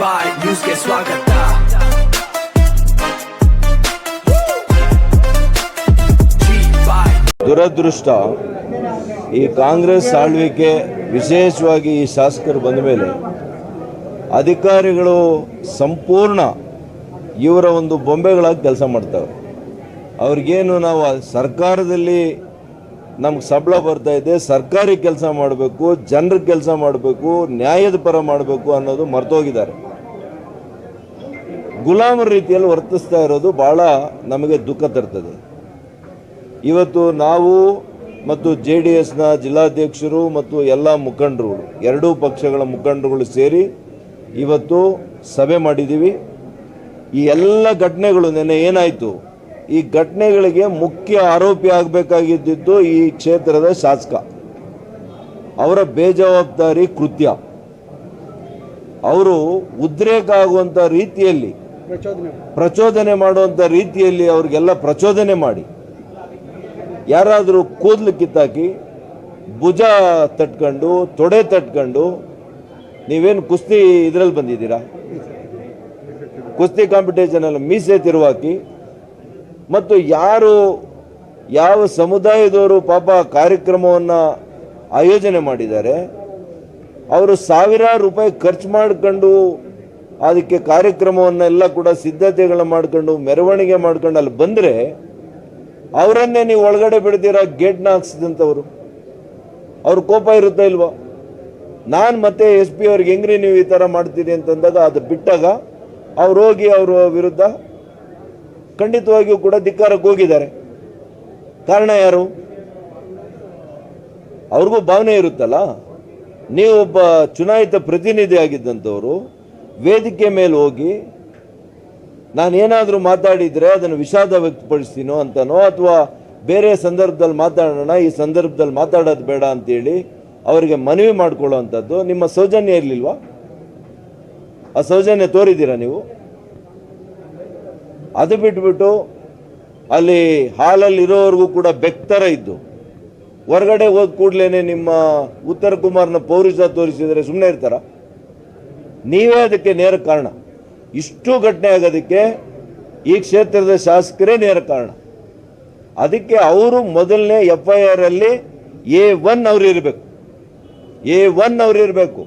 ಬಾಯ್ ನ್ಯೂಸ್ಗೆ ಸ್ವಾಗತ. ದುರದೃಷ್ಟ ಈ ಕಾಂಗ್ರೆಸ್ ಆಳ್ವಿಕೆ ವಿಶೇಷವಾಗಿ ಈ ಶಾಸಕರು ಬಂದ ಮೇಲೆ ಅಧಿಕಾರಿಗಳು ಸಂಪೂರ್ಣ ಇವರ ಒಂದು ಬೊಂಬೆಗಳಾಗಿ ಕೆಲಸ ಮಾಡ್ತಾರೆ. ಅವ್ರಿಗೇನು ನಾವು ಸರ್ಕಾರದಲ್ಲಿ ನಮ್ಗೆ ಸಂಬಳ ಬರ್ತಾ ಇದೆ, ಸರ್ಕಾರಿ ಕೆಲಸ ಮಾಡಬೇಕು, ಜನರ ಕೆಲಸ ಮಾಡಬೇಕು, ನ್ಯಾಯದ ಪರ ಮಾಡಬೇಕು ಅನ್ನೋದು ಮರ್ತೋಗಿದ್ದಾರೆ. ಗುಲಾಮರ ರೀತಿಯಲ್ಲಿ ವರ್ತಿಸ್ತಾ ಇರೋದು ಭಾಳ ನಮಗೆ ದುಃಖ ತರ್ತದೆ. ಇವತ್ತು ನಾವು ಮತ್ತು JDSನ ಜಿಲ್ಲಾಧ್ಯಕ್ಷರು ಮತ್ತು ಎಲ್ಲ ಮುಖಂಡರುಗಳು, ಎರಡೂ ಪಕ್ಷಗಳ ಮುಖಂಡರುಗಳು ಸೇರಿ ಇವತ್ತು ಸಭೆ ಮಾಡಿದ್ದೀವಿ. ಈ ಎಲ್ಲ ಘಟನೆಗಳು ನೆನ್ನೆ ಏನಾಯಿತು, ಈ ಘಟನೆಗಳಿಗೆ ಮುಖ್ಯ ಆರೋಪಿ ಆಗಬೇಕಾಗಿದ್ದು ಈ ಕ್ಷೇತ್ರದ ಶಾಸಕ. ಅವರ ಬೇಜವಾಬ್ದಾರಿ ಕೃತ್ಯ, ಅವರು ಉದ್ರೇಕ ಆಗುವಂಥ ರೀತಿಯಲ್ಲಿ ಪ್ರಚೋದನೆ ಮಾಡುವಂಥ ರೀತಿಯಲ್ಲಿ ಅವ್ರಿಗೆಲ್ಲ ಪ್ರಚೋದನೆ ಮಾಡಿ ಯಾರಾದರೂ ಕೂದಲು ಕಿತ್ತಾಕಿ ಭುಜ ತಟ್ಕೊಂಡು ತೊಡೆ ತಟ್ಕೊಂಡು, ನೀವೇನು ಕುಸ್ತಿ ಇದರಲ್ಲಿ ಬಂದಿದ್ದೀರಾ, ಕುಸ್ತಿ ಕಾಂಪಿಟೇಷನಲ್ಲಿ ಮೀಸೆ ತಿರುವಾಕಿ, ಮತ್ತು ಯಾವ ಸಮುದಾಯದವರು ಪಾಪ ಕಾರ್ಯಕ್ರಮವನ್ನು ಆಯೋಜನೆ ಮಾಡಿದ್ದಾರೆ, ಅವರು ಸಾವಿರಾರು ರೂಪಾಯಿ ಖರ್ಚು ಮಾಡ್ಕೊಂಡು ಅದಕ್ಕೆ ಕಾರ್ಯಕ್ರಮವನ್ನೆಲ್ಲ ಕೂಡ ಸಿದ್ಧತೆಗಳು ಮಾಡ್ಕೊಂಡು ಮೆರವಣಿಗೆ ಮಾಡ್ಕೊಂಡು ಅಲ್ಲಿ ಬಂದರೆ ಅವರನ್ನೇ ನೀವು ಒಳಗಡೆ ಬಿಡ್ತೀರಾ ಗೇಟ್ನ ಹಾಕ್ಸಿದಂಥವ್ರು. ಅವ್ರ ಕೋಪ ಇರುತ್ತಾ ಇಲ್ವಾ? ನಾನು ಮತ್ತೆ SP ಅವ್ರಿಗೆ ಹೆಂಗ್ರಿ ನೀವು ಈ ಥರ ಮಾಡ್ತೀರಿ ಅಂತಂದಾಗ ಅದು ಬಿಟ್ಟಾಗ ಅವ್ರು ಹೋಗಿ ಅವರ ವಿರುದ್ಧ ಖಂಡಿತವಾಗಿಯೂ ಕೂಡ ಧಿಕ್ಕಾರಕ್ಕೆ ಹೋಗಿದ್ದಾರೆ. ಕಾರಣ ಯಾರು? ಅವ್ರಿಗೂ ಭಾವನೆ ಇರುತ್ತಲ್ಲ. ನೀವು ಒಬ್ಬ ಚುನಾಯಿತ ಪ್ರತಿನಿಧಿ ಆಗಿದ್ದಂಥವ್ರು ವೇದಿಕೆ ಮೇಲೆ ಹೋಗಿ ನಾನೇನಾದರೂ ಮಾತಾಡಿದರೆ ಅದನ್ನು ವಿಷಾದ ವ್ಯಕ್ತಪಡಿಸ್ತೀನೋ ಅಂತನೋ, ಅಥವಾ ಬೇರೆ ಸಂದರ್ಭದಲ್ಲಿ ಮಾತಾಡೋಣ, ಈ ಸಂದರ್ಭದಲ್ಲಿ ಮಾತಾಡೋದು ಬೇಡ ಅಂತೇಳಿ ಅವರಿಗೆ ಮನವಿ ಮಾಡ್ಕೊಳ್ಳೋ ಅಂಥದ್ದು ನಿಮ್ಮ ಸೌಜನ್ಯ ಇರಲಿಲ್ವಾ? ಆ ಸೌಜನ್ಯ ತೋರಿದ್ದೀರಾ ನೀವು? ಅದು ಬಿಟ್ಬಿಟ್ಟು ಅಲ್ಲಿ ಹಾಲಲ್ಲಿ ಇರೋವರೆಗೂ ಕೂಡ ಬೆಕ್ತರ ಇದ್ದು ಹೊರಗಡೆ ಹೋದ ಕೂಡಲೇ ನಿಮ್ಮ ಉತ್ತರ ಕುಮಾರ್ನ ಪೌರುಷ ತೋರಿಸಿದರೆ ಸುಮ್ಮನೆ ಇರ್ತಾರ? ನೀವೇ ಅದಕ್ಕೆ ನೇರ ಕಾರಣ. ಇಷ್ಟು ಘಟನೆ ಆಗೋದಕ್ಕೆ ಈ ಕ್ಷೇತ್ರದ ಶಾಸಕರೇ ನೇರ ಕಾರಣ. ಅದಕ್ಕೆ ಅವರು ಮೊದಲನೇ FIR ಅಲ್ಲಿ A1 ಅವರು ಇರಬೇಕು, A1 ಅವರು ಇರಬೇಕು.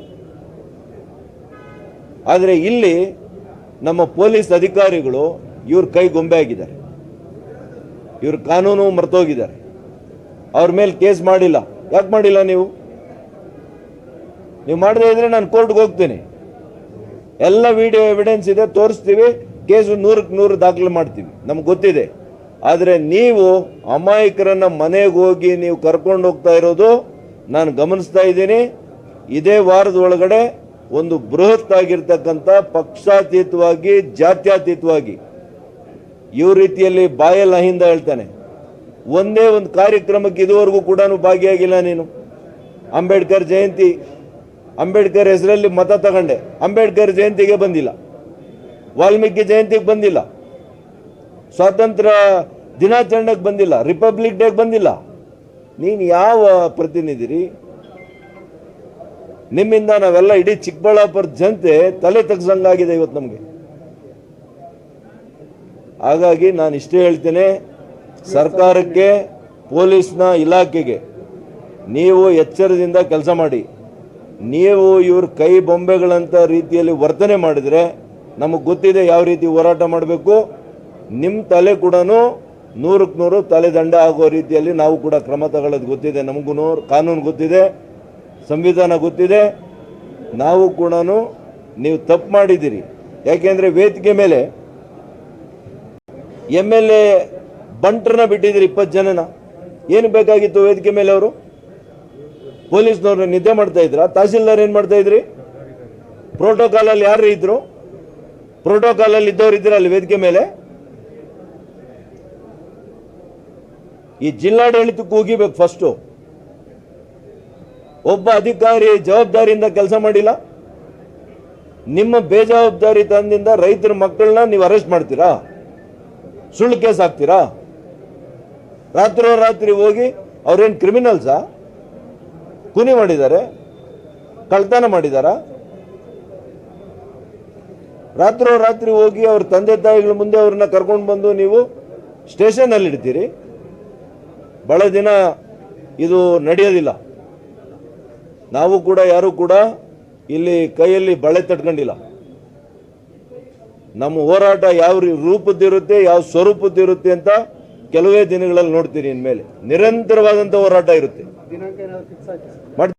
ಆದರೆ ಇಲ್ಲಿ ನಮ್ಮ ಪೊಲೀಸ್ ಅಧಿಕಾರಿಗಳು ಇವ್ರ ಕೈ ಗೊಂಬೆ ಆಗಿದ್ದಾರೆ, ಇವ್ರ ಕಾನೂನು ಮರ್ತೋಗಿದ್ದಾರೆ. ಅವ್ರ ಮೇಲೆ ಕೇಸ್ ಮಾಡಿಲ್ಲ. ಯಾಕೆ ಮಾಡಿಲ್ಲ? ನೀವು ಮಾಡದೇ ಇದ್ರೆ ನಾನು ಕೋರ್ಟ್ಗೆ ಹೋಗ್ತೀನಿ, ಎಲ್ಲ ವಿಡಿಯೋ ಎವಿಡೆನ್ಸ್ ಇದೆ, ತೋರಿಸ್ತೀವಿ, ಕೇಸು 100ಕ್ಕೆ 100 ದಾಖಲೆ ಮಾಡ್ತೀವಿ, ನಮ್ಗೆ ಗೊತ್ತಿದೆ. ಆದರೆ ನೀವು ಅಮಾಯಕರನ್ನ ಮನೆಗೆ ಹೋಗಿ ನೀವು ಕರ್ಕೊಂಡು ಹೋಗ್ತಾ ಇರೋದು ನಾನು ಗಮನಿಸ್ತಾ ಇದ್ದೀನಿ. ಇದೇ ವಾರದ ಒಳಗಡೆ ಒಂದು ಬೃಹತ್ ಆಗಿರ್ತಕ್ಕಂಥ ಪಕ್ಷಾತೀತವಾಗಿ ಜಾತ್ಯತೀತವಾಗಿ ಇವ್ರ ರೀತಿಯಲ್ಲಿ ಬಾಯಲ್ಲಿ ಅಹಿಂದ ಹೇಳ್ತಾನೆ. ಒಂದೇ ಒಂದು ಕಾರ್ಯಕ್ರಮಕ್ಕೆ ಇದುವರೆಗೂ ಕೂಡ ಭಾಗಿಯಾಗಿಲ್ಲ ನೀನು. ಅಂಬೇಡ್ಕರ್ ಜಯಂತಿ, ಅಂಬೇಡ್ಕರ್ ಹೆಸರಲ್ಲಿ ಮತ ತಗೊಂಡೆ, ಅಂಬೇಡ್ಕರ್ ಜಯಂತಿಗೆ ಬಂದಿಲ್ಲ, ವಾಲ್ಮೀಕಿ ಜಯಂತಿಗೆ ಬಂದಿಲ್ಲ, ಸ್ವಾತಂತ್ರ್ಯ ದಿನಾಚರಣೆಗೆ ಬಂದಿಲ್ಲ, ರಿಪಬ್ಲಿಕ್ ಡೇಗೆ ಬಂದಿಲ್ಲ. ನೀನು ಯಾವ ಪ್ರತಿನಿಧಿರಿ? ನಿಮ್ಮಿಂದ ನಾವೆಲ್ಲ ಇಡೀ ಚಿಕ್ಕಬಳ್ಳಾಪುರ ಜನತೆ ತಲೆ ತಗ್ಸಂಗಾಗಿದೆ ಇವತ್ತು ನಮಗೆ. ಹಾಗಾಗಿ ನಾನು ಇಷ್ಟೇ ಹೇಳ್ತೇನೆ, ಸರ್ಕಾರಕ್ಕೆ, ಪೊಲೀಸ್ನ ಇಲಾಖೆಗೆ ನೀವು ಎಚ್ಚರದಿಂದ ಕೆಲಸ ಮಾಡಿ. ನೀವು ಇವ್ರ ಕೈ ಬೊಂಬೆಗಳಂಥ ರೀತಿಯಲ್ಲಿ ವರ್ತನೆ ಮಾಡಿದರೆ ನಮಗೆ ಗೊತ್ತಿದೆ ಯಾವ ರೀತಿ ಹೋರಾಟ ಮಾಡಬೇಕು. ನಿಮ್ಮ ತಲೆ ಕೂಡ 100ಕ್ಕೆ 100 ತಲೆದಂಡ ಆಗೋ ರೀತಿಯಲ್ಲಿ ನಾವು ಕೂಡ ಕ್ರಮ ತಗೊಳ್ಳೋದು ಗೊತ್ತಿದೆ. ನಮಗೂ ಕಾನೂನು ಗೊತ್ತಿದೆ, ಸಂವಿಧಾನ ಗೊತ್ತಿದೆ. ನಾವು ಕೂಡ ನೀವು ತಪ್ಪು ಮಾಡಿದ್ದೀರಿ. ಯಾಕೆಂದರೆ ವೇದಿಕೆ ಮೇಲೆ MLA ಬಂಟ್ರನ್ನ ಬಿಟ್ಟಿದ್ದೀರಿ, 20 ಜನನ. ಏನು ಬೇಕಾಗಿತ್ತು ವೇದಿಕೆ ಮೇಲೆ? ಅವರು ಪೊಲೀಸ್ನವ್ರನ್ನ ನಿದ್ದೆ ಮಾಡ್ತಾ ಇದ್ರ? ತಹಸೀಲ್ದಾರ್ ಏನು ಮಾಡ್ತಾ ಇದ್ರಿ? ಪ್ರೋಟೋಕಾಲಲ್ಲಿ ಯಾರು ಇದ್ರು? ಪ್ರೋಟೋಕಾಲಲ್ಲಿ ಇದ್ದವ್ರು ಇದ್ರ ಅಲ್ಲಿ ವೇದಿಕೆ ಮೇಲೆ? ಈ ಜಿಲ್ಲಾಡಳಿತಕ್ಕೆ ಹೋಗಿಬೇಕು ಫಸ್ಟು. ಒಬ್ಬ ಅಧಿಕಾರಿ ಜವಾಬ್ದಾರಿಯಿಂದ ಕೆಲಸ ಮಾಡಿಲ್ಲ. ನಿಮ್ಮ ಬೇಜವಾಬ್ದಾರಿ ತಂದಿಂದ ರೈತರ ಮಕ್ಕಳನ್ನ ನೀವು ಅರೆಸ್ಟ್ ಮಾಡ್ತೀರಾ? ಸುಳ್ಳು ಕೇಸ್ ಹಾಕ್ತೀರಾ? ರಾತ್ರಿ ಹೋಗಿ ಅವ್ರೇನು ಕ್ರಿಮಿನಲ್ಸಾ? ಕೂನಿ ಮಾಡಿದ್ದಾರೆ, ಕಳ್ತನ ಮಾಡಿದಾರ? ರಾತ್ರಿ ಹೋಗಿ ಅವ್ರ ತಂದೆ ತಾಯಿಗಳ ಮುಂದೆ ಅವ್ರನ್ನ ಕರ್ಕೊಂಡು ಬಂದು ನೀವು ಸ್ಟೇಷನಲ್ಲಿ ಇಡ್ತೀರಿ. ಬಹಳ ದಿನ ಇದು ನಡೆಯೋದಿಲ್ಲ. ನಾವು ಕೂಡ ಯಾರು ಕೂಡ ಇಲ್ಲಿ ಕೈಯಲ್ಲಿ ಬಳೆ ತಟ್ಕೊಂಡಿಲ್ಲ. ನಮ್ಮ ಹೋರಾಟ ಯಾವ ರೂಪದ್ದಿರುತ್ತೆ, ಯಾವ ಸ್ವರೂಪದ್ದಿರುತ್ತೆ ಅಂತ ಕೆಲವೇ ದಿನಗಳಲ್ಲಿ ನೋಡ್ತೀರಿ. ಇನ್ಮೇಲೆ ನಿರಂತರವಾದಂಥ ಹೋರಾಟ ಇರುತ್ತೆ. ದಿನಾಂಕ ಏನಾದ್ರು ಫಿಕ್ಸ್ ಆಯ್ತಾ?